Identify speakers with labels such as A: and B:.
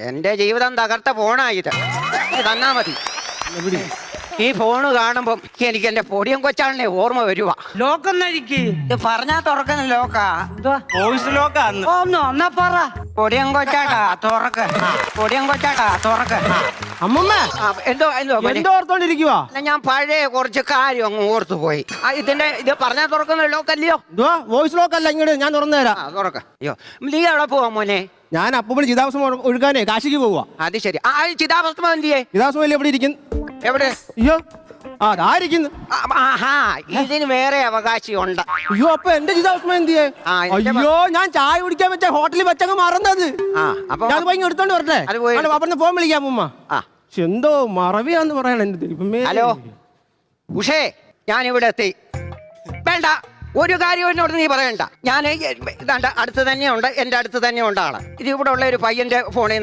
A: എന്റെ ജീവിതം തകർത്ത ഫോണായത് തന്നാ മതി. ഈ ഫോണ് കാണുമ്പോ എനിക്ക് എന്റെ പൊടിയും കൊച്ചാളിനെ ഓർമ്മ വരുവാ.
B: ലോക്കെന്നരിക്ക്
A: ഇത് പറഞ്ഞാ തുറക്കുന്ന ലോക്കാ.
C: വോയിസ് ലോക്കാന്ന്.
B: എന്നാ പറ.
A: പൊടിയും കൊച്ചാട്ടാ തുറക്ക്. പൊടിയും കൊച്ചാട്ടാ തുറക്ക്.
D: അമ്മമ്മ
A: എന്തോ
D: എന്തോ ഓർത്തോണ്ടിരിക്കുവാ?
A: ഞാൻ പഴയ കുറച്ച് കാര്യം അങ്ങ് ഓർത്തു പോയി. ഇത് പറഞ്ഞാ തുറക്കുന്ന ലോക്കല്ലയോ?
D: വോയിസ് ലോക്ക് അല്ല, ഇങ്ങോട്ട് ഞാൻ തുറന്നു തരാം.
A: തുറക്ക. അയ്യോ, നീ എവിടെ പോവാ മോനെ?
D: ഞാൻ അപ്പൂപ്പന് ചിതാഭസ്മം ഒഴുകാനേ കാശിക്ക് പോവാ.
A: അത് ശരി. ചിതാഭസ്മം എന്തിയേ?
D: ചിതാഭസ്മം എവിടെ ഇരിക്കുന്നു?
A: എവിടെ?
D: അയ്യോ ആരിക്കുന്നു?
A: ഇതിന് വേറെ അവകാശമുണ്ട്.
D: അയ്യോ, അപ്പൊ എന്റെ ചിതാഭസ്മം എന്തിയേ? അയ്യോ, ഞാൻ ചായ കുടിക്കാൻ വെച്ച ഹോട്ടലിൽ വെച്ചങ്ങ് മറന്നത്. ഞാൻ പോയി എടുത്തോണ്ട് വരട്ടെ. അപ്പുറത്ത് ഫോൺ വിളിക്കാം അമ്മൂമ്മ. എന്തോ മറവിയാന്ന് പറയണ എന്റെ ദൈവമേ.
A: ഹലോ ഉഷേ, ഞാൻ ഇവിടെ എത്തി. വേണ്ട, ഒരു കാര്യം എന്നോട് നീ പറയണ്ട. ഞാൻ അടുത്ത് തന്നെയുണ്ട്, എന്റെ അടുത്ത് തന്നെ ഉണ്ട് ആള്. ഇത് ഇവിടെ ഉള്ള ഒരു പയ്യന്റെ ഫോണിൽ